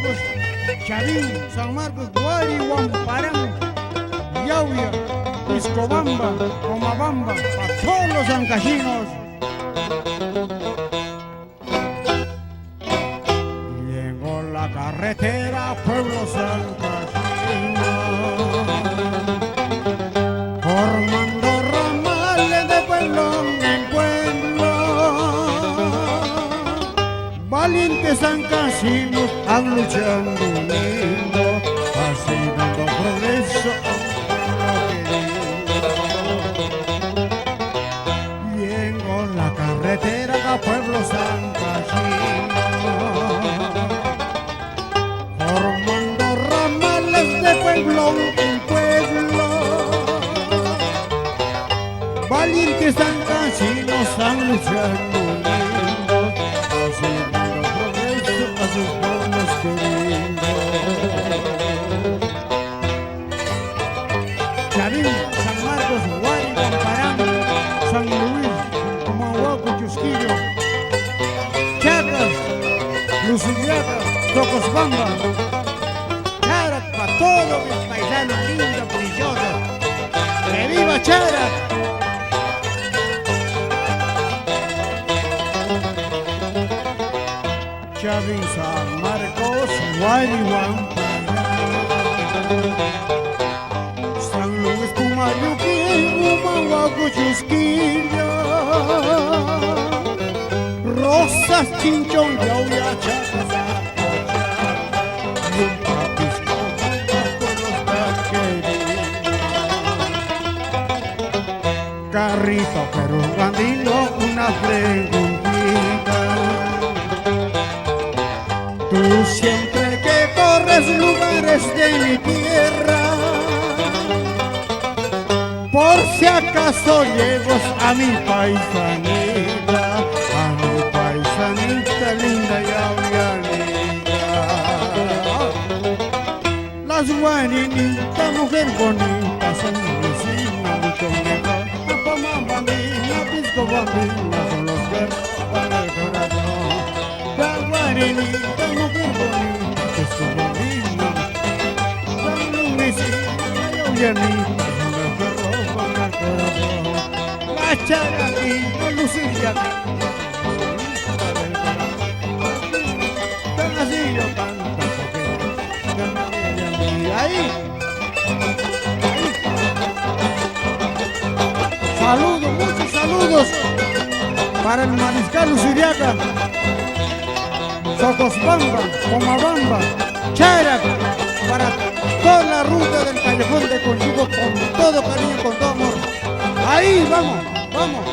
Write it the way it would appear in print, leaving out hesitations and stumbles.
Marcos, Chavín, San Marcos, Guari, Huamparán, Yauya, Piscobamba, Comabamba, para todos los ancachinos. Llegó la carretera Pueblo San Cancino, formando ramales de pueblo en pueblo. Valientes sancachinos han luchando unidos, así dando progreso a un pueblo querido. Llegó la carretera a Pueblo San Cancino, formando ramales de pueblo en pueblo. Valientes sancachinos han luchado unidos, así dando progreso a sus pueblos queridos. Chavín, San Marcos, Guay, Huamparán, San Luis, Comahuaco, Chusquillo, Chacas, Lucillaca, Tocosbamba, Charac, para todos mis paisanos lindos, preciosos. ¡Que viva Charac! Chavín, San Marcos, Guari, Huamparán, San Luis, Cumayuquín, Comahuaco, Chusquillo, Rosas, Chinchón, Yauya, Chacas, y un papisco con los taquerinos. Carrito, pero un bandino, una preguntita. Tú siempre que corres lugares de mi tierra, por si acaso llevas a mi paisanita, linda y abrianita. Las guarinitas, mujer bonita, son vecinas mucho mejor. Apamambamina, Piscobambina, son los que para el corazón. Las guarinitas, mujer bonita, Piscobambina, son vecinas y abrianita, son los que roban el corazón. La Charaquita, Lucilla, así yo canto porque ahí. Saludos, muchos saludos para el mariscal Luciriaca, Socosbamba, Comabamba, Charac, para toda la ruta del Callejón de Conchuco, con todo cariño, con todo amor. Ahí vamos, vamos.